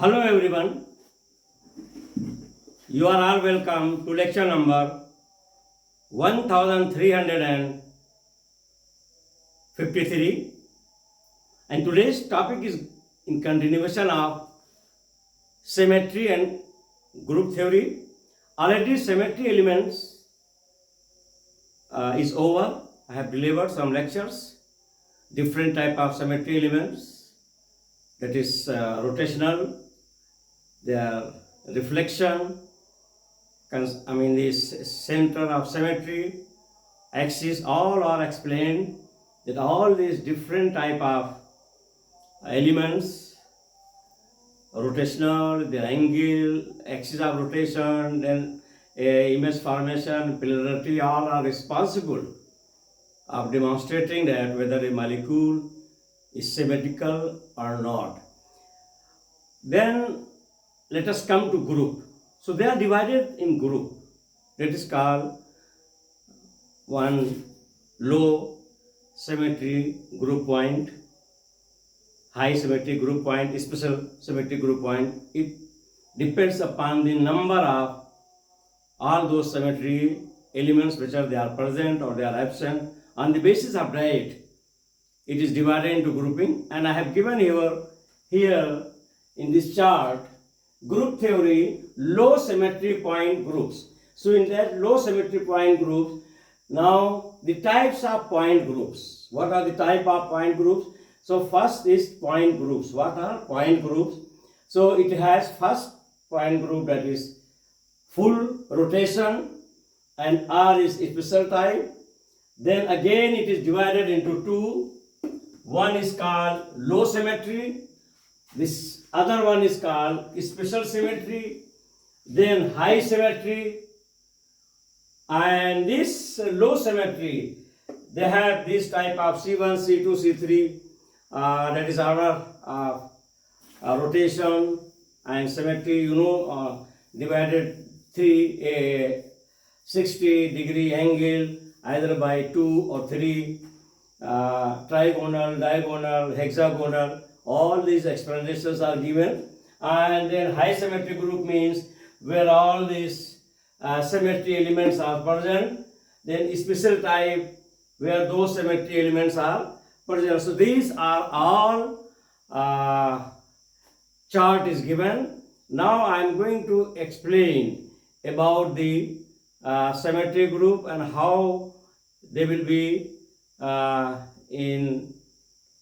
Hello everyone, you are all welcome to lecture number 1353, and today's topic is in continuation of symmetry and group theory. Already symmetry elements is over. I have delivered some lectures, different type of symmetry elements, that is rotational, their reflection, this center of symmetry, axis, all are explained, that all these different type of elements, rotational, their angle, axis of rotation, then image formation, polarity, all are responsible of demonstrating that whether a molecule is symmetrical or not. Then let us come to group. So they are divided in group. That is called one low symmetry group point, high symmetry group point, special symmetry group point. It depends upon the number of all those symmetry elements which are present or they are absent. On the basis of that, it is divided into grouping, and I have given here in this chart group theory, low symmetry point groups. So in that low symmetry point groups, now the types of point groups. What are the type of point groups? So first is point groups. What are point groups? So it has first point group, that is full rotation, and R is special type. Then again it is divided into two. One is called low symmetry. This other one is called special symmetry, then high symmetry. And this low symmetry, they have this type of C1, C2, C3, that is order of rotation and symmetry, divided 60-degree angle either by 2 or 3, trigonal, diagonal, hexagonal. All these explanations are given. And then high symmetry group means where all these symmetry elements are present. Then special type where those symmetry elements are present. So these are all chart is given. Now I am going to explain about the symmetry group and how they will be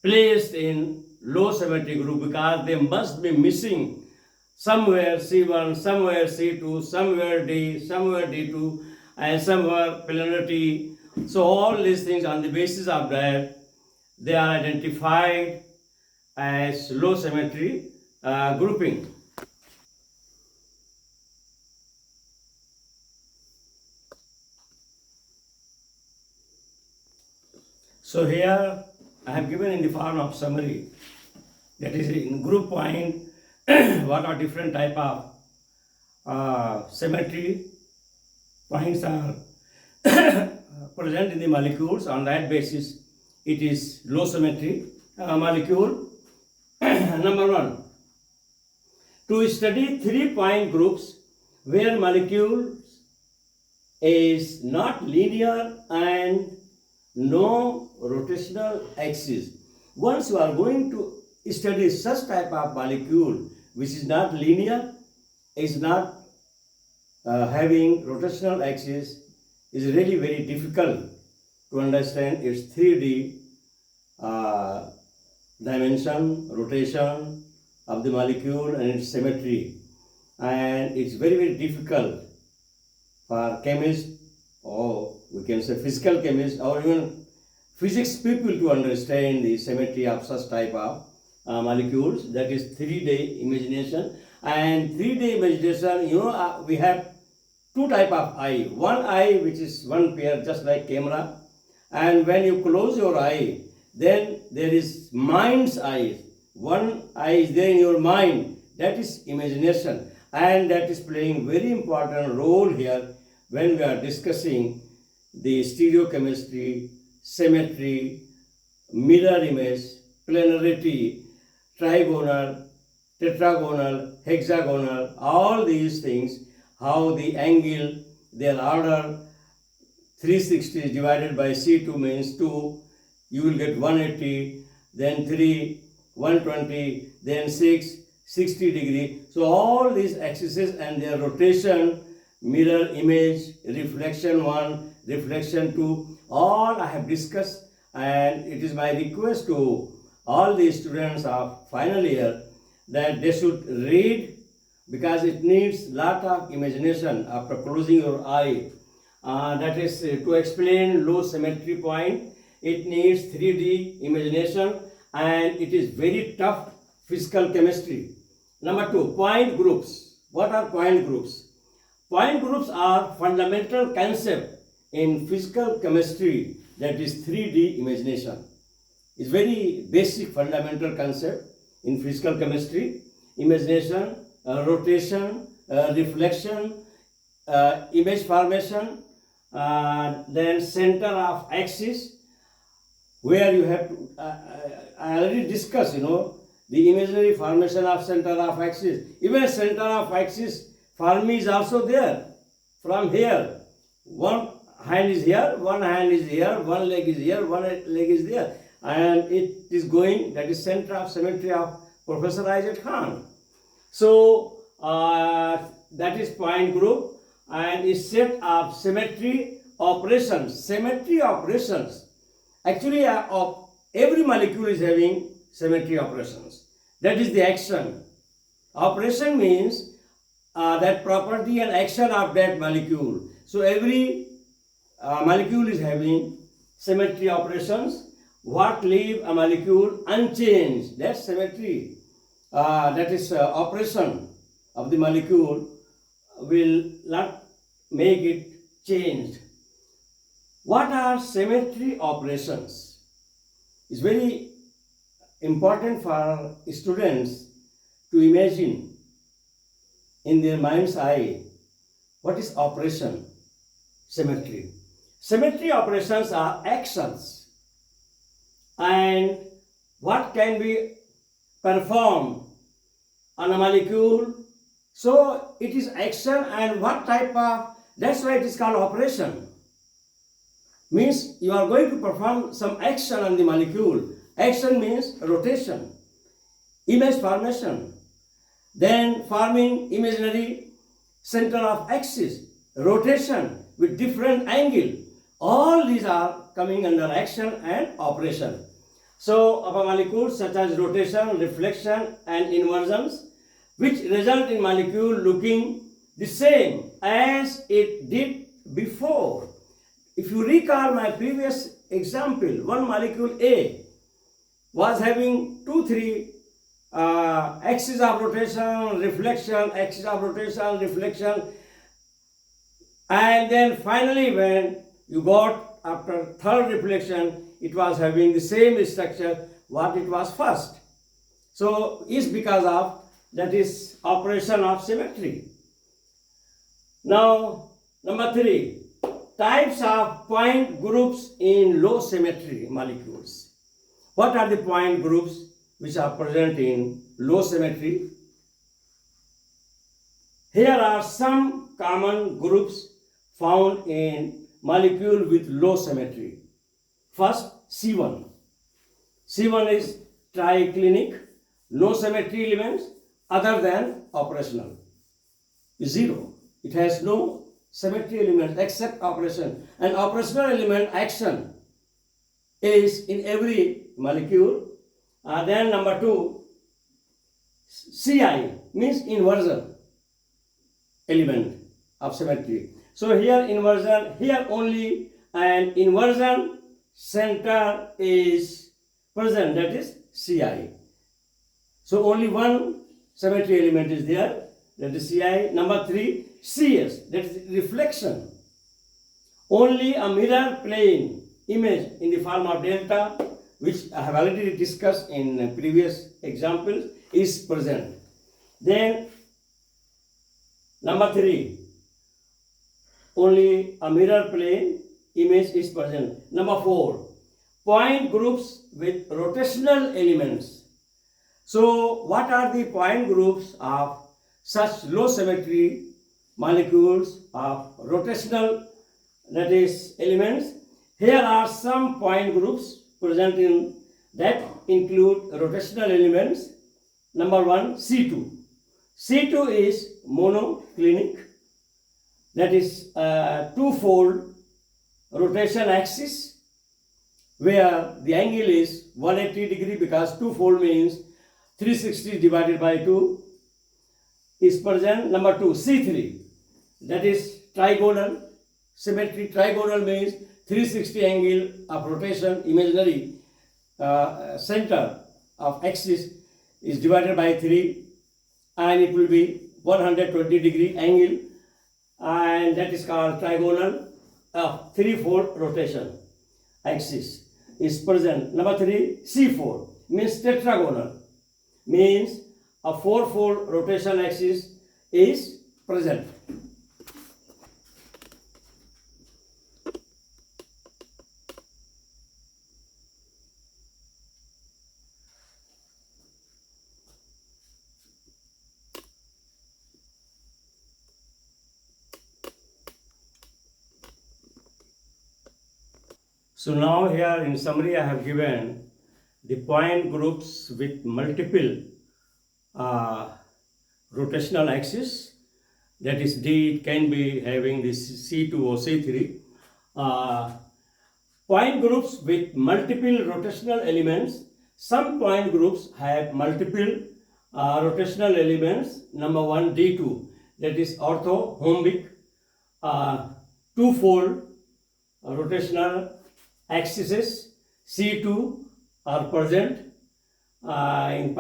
placed in low symmetry group, because they must be missing somewhere C1, somewhere C2, somewhere D, somewhere D2, and somewhere polarity. So all these things, on the basis of that, they are identified as low symmetry grouping. So here I have given in the form of summary, that is in group point, what are different type of symmetry points are present in the molecules. On that basis, it is low symmetry molecule. Number one, to study 3-point groups where molecules is not linear and no rotational axis. Once you are going to study such type of molecule which is not linear, is not having rotational axis, is really very difficult to understand its 3D dimension, rotation of the molecule and its symmetry. And it's very, very difficult for chemists, or we can say physical chemists, or even physics people to understand the symmetry of such type of molecules. That is 3D imagination. And 3D imagination, we have two type of eye. One eye which is one pair, just like camera. And when you close your eye, then there is mind's eye. One eye is there in your mind. That is imagination. And that is playing very important role here when we are discussing the stereochemistry, symmetry, mirror image, planarity, trigonal, tetragonal, hexagonal, all these things, how the angle, their order, 360 divided by C2 means 2, you will get 180, then 3, 120, then 6, 60 degree. So all these axes and their rotation, mirror image, reflection 1, reflection 2, all I have discussed, and it is my request to all the students of final year that they should read, because it needs lot of imagination after closing your eye. That is to explain low symmetry point, it needs 3D imagination, and it is very tough physical chemistry. Number 2, point groups. What are point groups? Point groups are fundamental concept in physical chemistry, that is 3D imagination. It's very basic fundamental concept in physical chemistry. Imagination, rotation, reflection, image formation, then center of axis, where you have to, I already discussed, the imaginary formation of center of axis. Even center of axis form is also there. From here, one hand is here, one hand is here, one leg is here, one leg is there, and it is going, that is center of symmetry of Professor Isaac Khan. So that is point group, and is set of symmetry operations. Symmetry operations. Actually, every molecule is having symmetry operations. That is the action. Operation means that property and action of that molecule. So every molecule is having symmetry operations. What leave a molecule unchanged? That's symmetry. That is operation of the molecule will not make it changed. What are symmetry operations? It's very important for students to imagine in their mind's eye what is operation, symmetry. Symmetry operations are actions, and what can be performed on a molecule. So it is action, and what type of, that's why it is called operation. Means you are going to perform some action on the molecule. Action means rotation, image formation, then forming imaginary center of axis, rotation with different angle. All these are coming under action and operation. So of a molecule such as rotation, reflection and inversions, which result in molecule looking the same as it did before. If you recall my previous example, one molecule A was having 2-3 axis of rotation, reflection, axis of rotation, reflection, and then finally when you got after third reflection, it was having the same structure what it was first. So it's because of that is operation of symmetry. Now number 3, types of point groups in low symmetry molecules. What are the point groups which are present in low symmetry? Here are some common groups found in molecule with low symmetry. First, C1. C1 is triclinic, no symmetry elements other than operational. 0. It has no symmetry element except operation, and operational element action is in every molecule. Then number 2, Ci means inversion element of symmetry. So here inversion, here only an inversion center is present, that is Ci. So only one symmetry element is there, that is Ci. Number 3, Cs, that is reflection. Only a mirror plane image in the form of delta, which I have already discussed in previous examples, is present. Then number 3, only a mirror plane image is present. Number 4, point groups with rotational elements. So what are the point groups of such low symmetry molecules of rotational, that is elements? Here are some point groups present in that include rotational elements. Number 1, C2. C2 is monoclinic, that is a two-fold rotation axis where the angle is 180 degree, because two-fold means 360 divided by 2 is present. Number 2, C3, that is trigonal symmetry. Trigonal means 360 angle of rotation, imaginary center of axis is divided by 3, and it will be 120 degree angle, and that is called trigonal of threefold rotation axis is present. Number 3, C4 means tetragonal, means a fourfold rotation axis is present. So now here in summary I have given the point groups with multiple rotational axis, that is D, it can be having this C2 or C3. Point groups with multiple rotational elements. Some point groups have multiple rotational elements. Number 1, D2, that is orthorhombic, two-fold rotational axes C2 are present in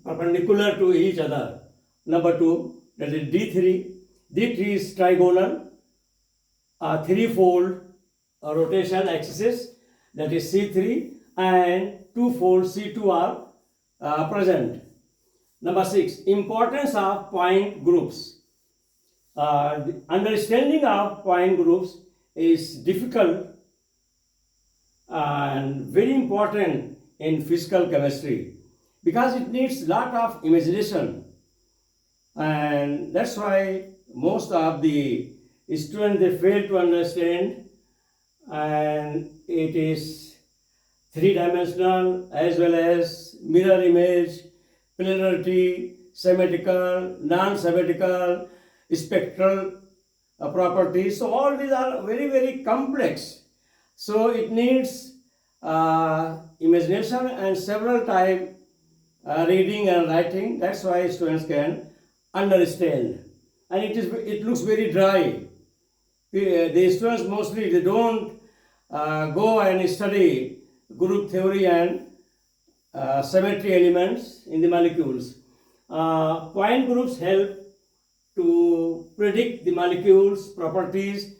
perpendicular to each other. Number 2, that is D3. D3 is trigonal, threefold rotation axis, that is C3, and two-fold C2 are present. Number 6, importance of point groups. The understanding of point groups is difficult and very important in physical chemistry because it needs lot of imagination, and that's why most of the students they fail to understand, and it is three-dimensional as well as mirror image, planarity, symmetrical, non-symmetrical, spectral properties. So all these are very, very complex. So it needs imagination and several time reading and writing. That's why students can understand. And it looks very dry. The students mostly they don't go and study group theory and symmetry elements in the molecules. Point groups help to predict the molecules' properties.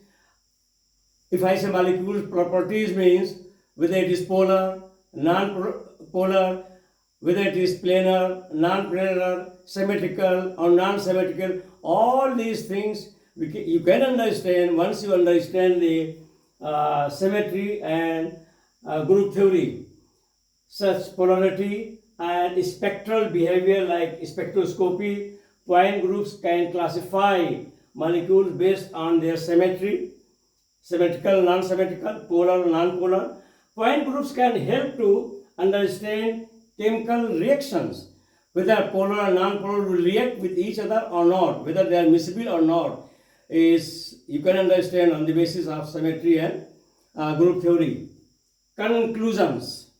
If I say molecule properties means whether it is polar, non-polar, whether it is planar, non-planar, symmetrical or non-symmetrical, all these things you can understand once you understand the symmetry and group theory. Such polarity and spectral behavior like spectroscopy, point groups can classify molecules based on their symmetry, symmetrical, non-symmetrical, polar, non-polar. Point groups can help to understand chemical reactions, whether polar and non-polar will react with each other or not, whether they are miscible or not, is you can understand on the basis of symmetry and group theory. Conclusions.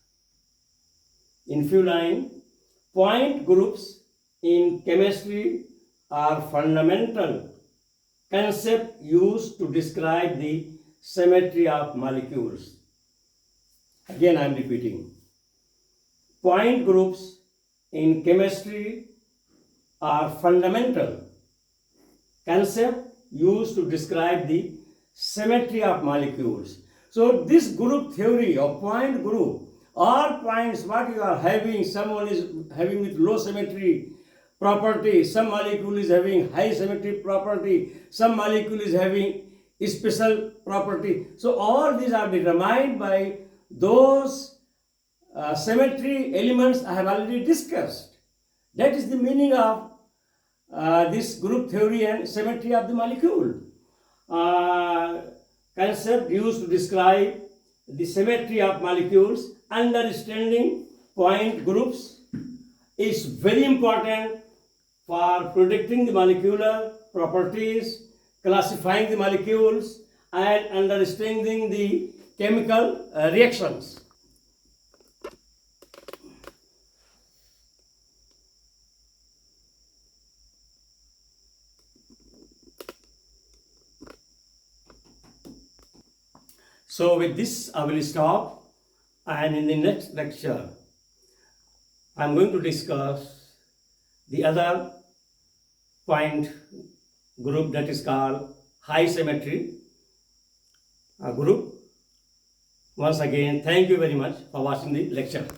In few lines, point groups in chemistry are fundamental concept used to describe the symmetry of molecules. Again, I am repeating. Point groups in chemistry are fundamental concept used to describe the symmetry of molecules. So this group theory of point group, all points what you are having, someone is having with low symmetry property, some molecule is having high symmetry property, some molecule is having special property. So all these are determined by those symmetry elements I have already discussed. That is the meaning of this group theory and symmetry of the molecule. Concept used to describe the symmetry of molecules. Understanding point groups is very important for predicting the molecular properties, classifying the molecules, and understanding the chemical reactions. So with this I will stop, and in the next lecture I am going to discuss the other point group, that is called high symmetry group. Once again, thank you very much for watching the lecture.